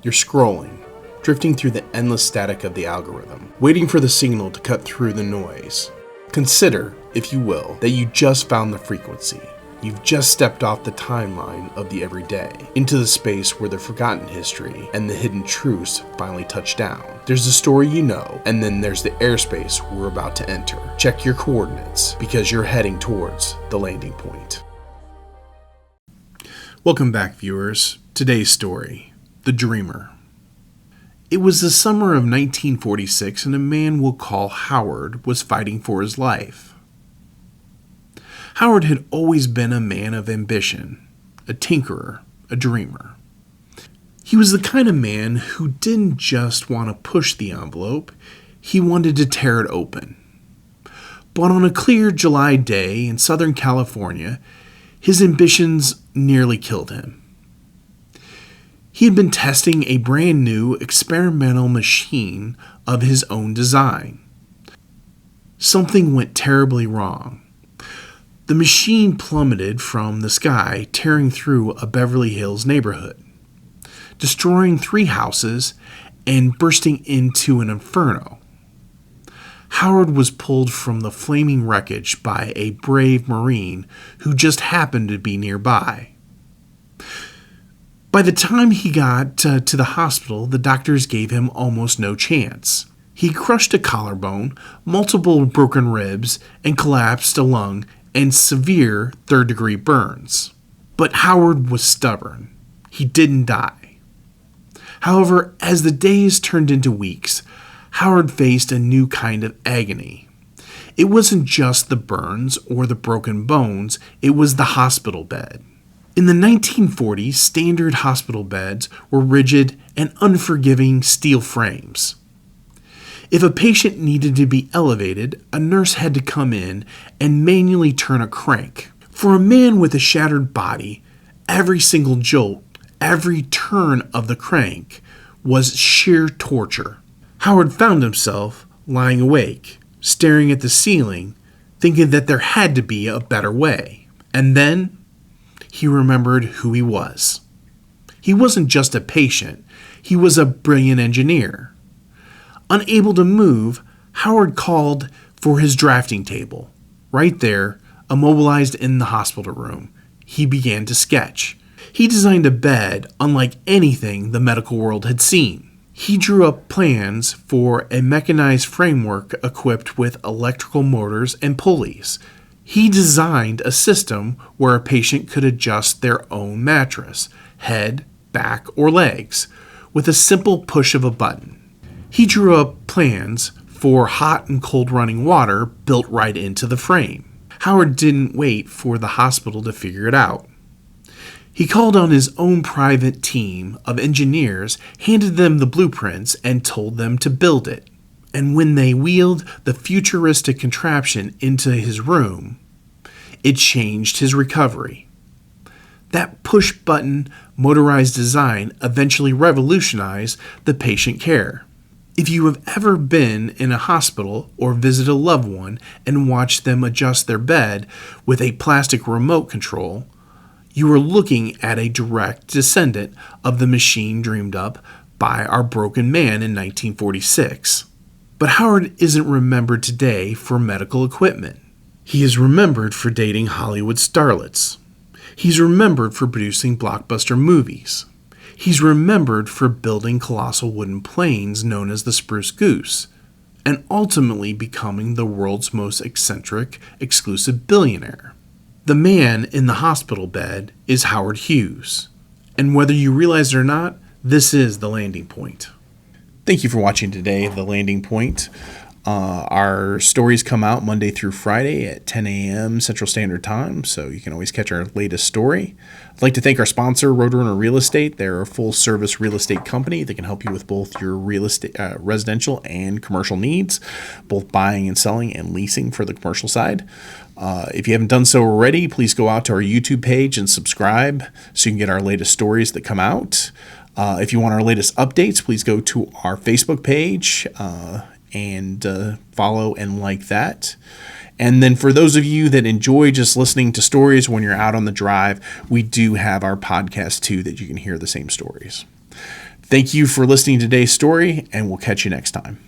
You're scrolling, drifting through the endless static of the algorithm, waiting for the signal to cut through the noise. Consider, if you will, that you just found the frequency. You've just stepped off the timeline of the everyday, into the space where the forgotten history and the hidden truths finally touch down. There's the story you know, and then there's the airspace we're about to enter. Check your coordinates, because you're heading towards the landing point. Welcome back, viewers. Today's story, The Dreamer. It was the summer of 1946, and a man we'll call Howard was fighting for his life. Howard had always been a man of ambition, a tinkerer, a dreamer. He was the kind of man who didn't just want to push the envelope, he wanted to tear it open. But on a clear July day in Southern California, his ambitions nearly killed him. He had been testing a brand new experimental machine of his own design. Something went terribly wrong. The machine plummeted from the sky, tearing through a Beverly Hills neighborhood, destroying 3 houses and bursting into an inferno. Howard was pulled from the flaming wreckage by a brave Marine who just happened to be nearby. By the time he got to the hospital, the doctors gave him almost no chance. He crushed a collarbone, multiple broken ribs, and collapsed a lung and severe third-degree burns. But Howard was stubborn. He didn't die. However, as the days turned into weeks, Howard faced a new kind of agony. It wasn't just the burns or the broken bones, it was the hospital bed. In the 1940s, standard hospital beds were rigid and unforgiving steel frames. If a patient needed to be elevated, a nurse had to come in and manually turn a crank. For a man with a shattered body, every single jolt, every turn of the crank was sheer torture. Howard found himself lying awake, staring at the ceiling, thinking that there had to be a better way. And then he remembered who he was. He wasn't just a patient, he was a brilliant engineer. Unable to move, Howard called for his drafting table. Right there, immobilized in the hospital room, he began to sketch. He designed a bed unlike anything the medical world had seen. He drew up plans for a mechanized framework equipped with electrical motors and pulleys. He designed a system where a patient could adjust their own mattress, head, back, or legs, with a simple push of a button. He drew up plans for hot and cold running water built right into the frame. Howard didn't wait for the hospital to figure it out. He called on his own private team of engineers, handed them the blueprints, and told them to build it. And when they wheeled the futuristic contraption into his room, it changed his recovery. That push-button motorized design eventually revolutionized the patient care. If you have ever been in a hospital or visited a loved one and watched them adjust their bed with a plastic remote control, you are looking at a direct descendant of the machine dreamed up by our broken man in 1946. But Howard isn't remembered today for medical equipment. He is remembered for dating Hollywood starlets. He's remembered for producing blockbuster movies. He's remembered for building colossal wooden planes known as the Spruce Goose, and ultimately becoming the world's most eccentric, exclusive billionaire. The man in the hospital bed is Howard Hughes, and whether you realize it or not, this is the landing point. Thank you for watching today, The Landing Point. Our stories come out Monday through Friday at 10 a.m. Central Standard Time, so you can always catch our latest story. I'd like to thank our sponsor, Roadrunner Real Estate. They're a full-service real estate company that can help you with both your real estate, residential and commercial needs, both buying and selling and leasing for the commercial side. If you haven't done so already, please go out to our YouTube page and subscribe so you can get our latest stories that come out. If you want our latest updates, please go to our Facebook page and follow and like that. And then for those of you that enjoy just listening to stories when you're out on the drive, we do have our podcast too that you can hear the same stories. Thank you for listening to today's story, and we'll catch you next time.